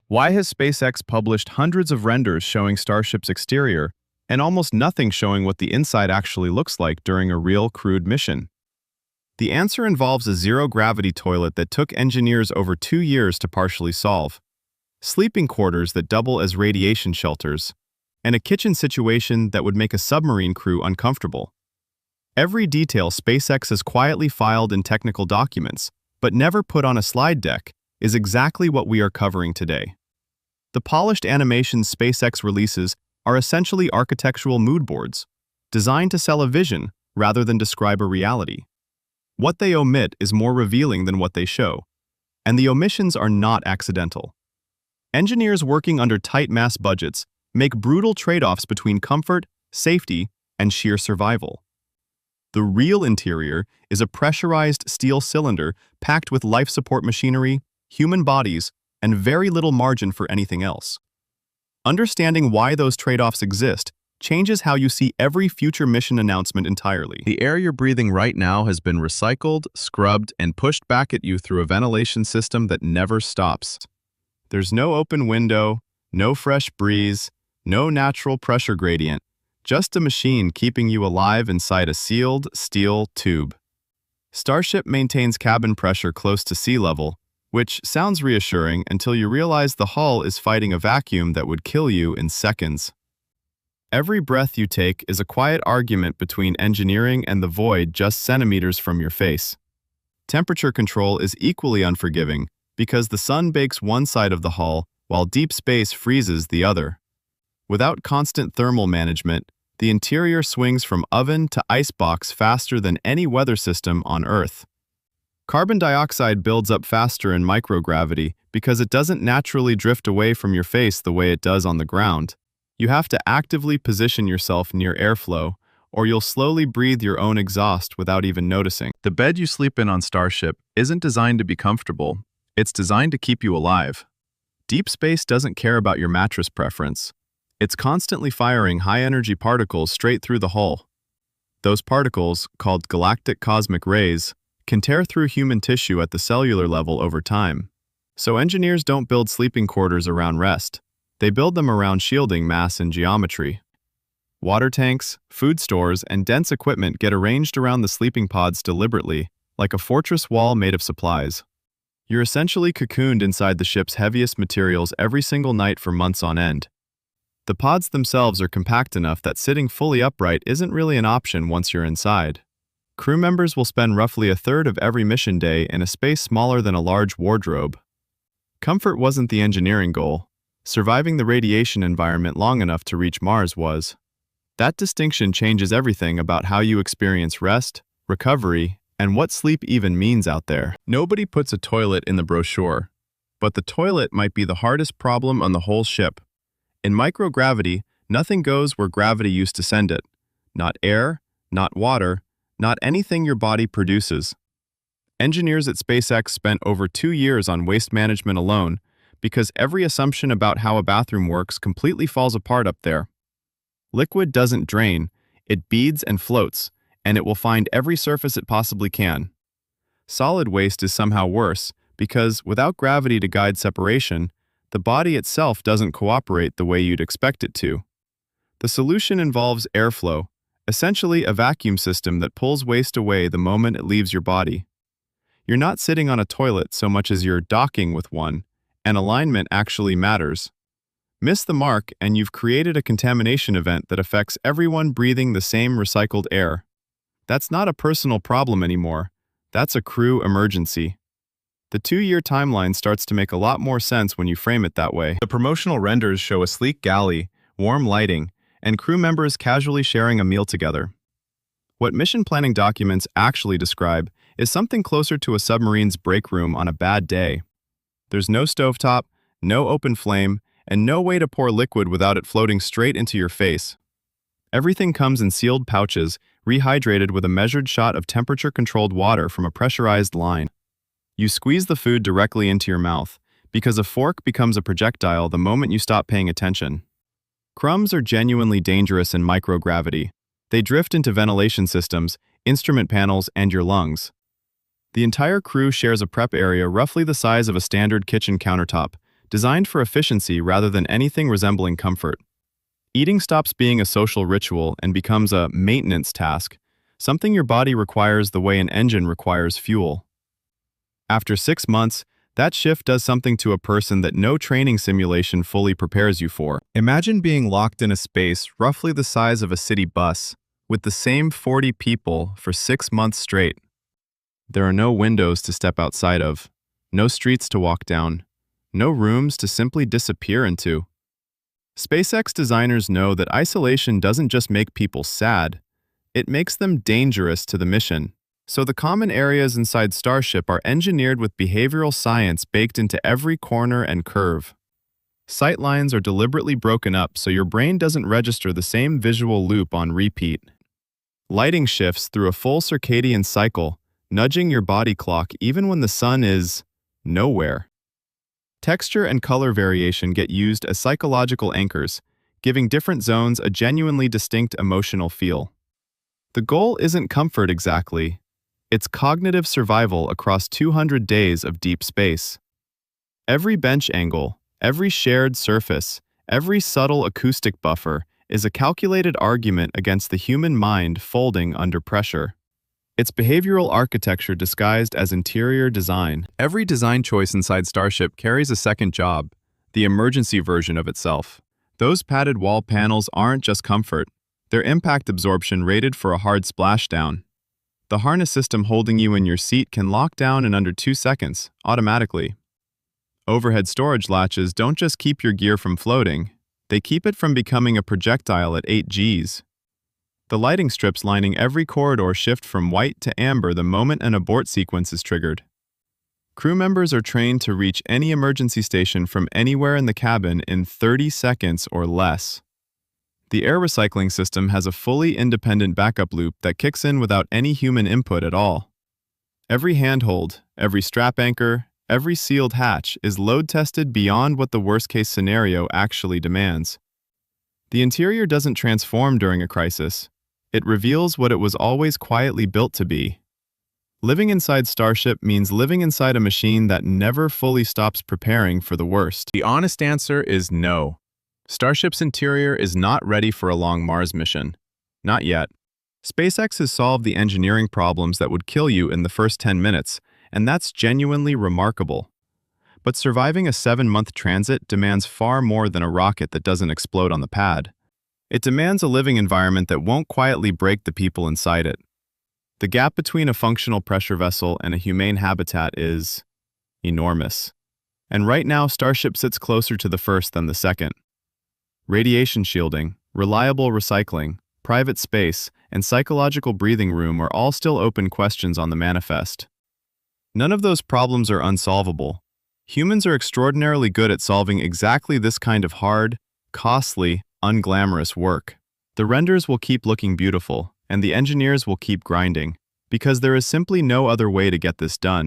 Why has SpaceX published hundreds of renders showing Starship's exterior and almost nothing showing what the inside actually looks like during a real crewed mission? The answer involves a zero-gravity toilet that took engineers over 2 years to partially solve, sleeping quarters that double as radiation shelters, and a kitchen situation that would make a submarine crew uncomfortable. Every detail SpaceX has quietly filed in technical documents, but never put on a slide deck, is exactly what we are covering today. The polished animations SpaceX releases are essentially architectural mood boards, designed to sell a vision rather than describe a reality. What they omit is more revealing than what they show, and the omissions are not accidental. Engineers working under tight mass budgets make brutal trade-offs between comfort, safety, and sheer survival. The real interior is a pressurized steel cylinder packed with life support machinery, human bodies, and very little margin for anything else. Understanding why those trade-offs exist changes how you see every future mission announcement entirely. The air you're breathing right now has been recycled, scrubbed, and pushed back at you through a ventilation system that never stops. There's no open window, no fresh breeze, no natural pressure gradient, just a machine keeping you alive inside a sealed steel tube. Starship maintains cabin pressure close to sea level, which sounds reassuring until you realize the hull is fighting a vacuum that would kill you in seconds. Every breath you take is a quiet argument between engineering and the void just centimeters from your face. Temperature control is equally unforgiving because the sun bakes one side of the hull while deep space freezes the other. Without constant thermal management, the interior swings from oven to icebox faster than any weather system on Earth. Carbon dioxide builds up faster in microgravity because it doesn't naturally drift away from your face the way it does on the ground. You have to actively position yourself near airflow, or you'll slowly breathe your own exhaust without even noticing. The bed you sleep in on Starship isn't designed to be comfortable. It's designed to keep you alive. Deep space doesn't care about your mattress preference. It's constantly firing high-energy particles straight through the hull. Those particles, called galactic cosmic rays, can tear through human tissue at the cellular level over time. So engineers don't build sleeping quarters around rest. They build them around shielding mass and geometry. Water tanks, food stores, and dense equipment get arranged around the sleeping pods deliberately, like a fortress wall made of supplies. You're essentially cocooned inside the ship's heaviest materials every single night for months on end. The pods themselves are compact enough that sitting fully upright isn't really an option once you're inside. Crew members will spend roughly a third of every mission day in a space smaller than a large wardrobe. Comfort wasn't the engineering goal. Surviving the radiation environment long enough to reach Mars was. That distinction changes everything about how you experience rest, recovery, and what sleep even means out there. Nobody puts a toilet in the brochure, but the toilet might be the hardest problem on the whole ship. In microgravity, nothing goes where gravity used to send it. Not air, not water, not anything your body produces. Engineers at SpaceX spent over 2 years on waste management alone because every assumption about how a bathroom works completely falls apart up there. Liquid doesn't drain, it beads and floats, and it will find every surface it possibly can. Solid waste is somehow worse because, without gravity to guide separation, the body itself doesn't cooperate the way you'd expect it to. The solution involves airflow, essentially a vacuum system that pulls waste away the moment it leaves your body. You're not sitting on a toilet so much as you're docking with one, and alignment actually matters. Miss the mark and you've created a contamination event that affects everyone breathing the same recycled air. That's not a personal problem anymore. That's a crew emergency. The 2-year timeline starts to make a lot more sense when you frame it that way. The promotional renders show a sleek galley, warm lighting, and crew members casually sharing a meal together. What mission planning documents actually describe is something closer to a submarine's break room on a bad day. There's no stovetop, no open flame, and no way to pour liquid without it floating straight into your face. Everything comes in sealed pouches, rehydrated with a measured shot of temperature-controlled water from a pressurized line. You squeeze the food directly into your mouth, because a fork becomes a projectile the moment you stop paying attention. Crumbs are genuinely dangerous in microgravity. They drift into ventilation systems, instrument panels, and your lungs. The entire crew shares a prep area roughly the size of a standard kitchen countertop, designed for efficiency rather than anything resembling comfort. Eating stops being a social ritual and becomes a maintenance task, something your body requires the way an engine requires fuel. After 6 months, that shift does something to a person that no training simulation fully prepares you for. Imagine being locked in a space roughly the size of a city bus, with the same 40 people for 6 months straight. There are no windows to step outside of, no streets to walk down, no rooms to simply disappear into. SpaceX designers know that isolation doesn't just make people sad, it makes them dangerous to the mission. So the common areas inside Starship are engineered with behavioral science baked into every corner and curve. Sight lines are deliberately broken up so your brain doesn't register the same visual loop on repeat. Lighting shifts through a full circadian cycle, nudging your body clock even when the sun is nowhere. Texture and color variation get used as psychological anchors, giving different zones a genuinely distinct emotional feel. The goal isn't comfort exactly. It's cognitive survival across 200 days of deep space. Every bench angle, every shared surface, every subtle acoustic buffer is a calculated argument against the human mind folding under pressure. It's behavioral architecture disguised as interior design. Every design choice inside Starship carries a second job, the emergency version of itself. Those padded wall panels aren't just comfort, they're impact absorption rated for a hard splashdown. The harness system holding you in your seat can lock down in under 2 seconds, automatically. Overhead storage latches don't just keep your gear from floating, they keep it from becoming a projectile at 8 Gs. The lighting strips lining every corridor shift from white to amber the moment an abort sequence is triggered. Crew members are trained to reach any emergency station from anywhere in the cabin in 30 seconds or less. The air recycling system has a fully independent backup loop that kicks in without any human input at all. Every handhold, every strap anchor, every sealed hatch is load-tested beyond what the worst-case scenario actually demands. The interior doesn't transform during a crisis. It reveals what it was always quietly built to be. Living inside Starship means living inside a machine that never fully stops preparing for the worst. The honest answer is no. Starship's interior is not ready for a long Mars mission. Not yet. SpaceX has solved the engineering problems that would kill you in the first 10 minutes, and that's genuinely remarkable. But surviving a 7-month transit demands far more than a rocket that doesn't explode on the pad. It demands a living environment that won't quietly break the people inside it. The gap between a functional pressure vessel and a humane habitat is enormous. And right now, Starship sits closer to the first than the second. Radiation shielding, reliable recycling, private space, and psychological breathing room are all still open questions on the manifest. None of those problems are unsolvable. Humans are extraordinarily good at solving exactly this kind of hard, costly, unglamorous work. The renders will keep looking beautiful, and the engineers will keep grinding, because there is simply no other way to get this done.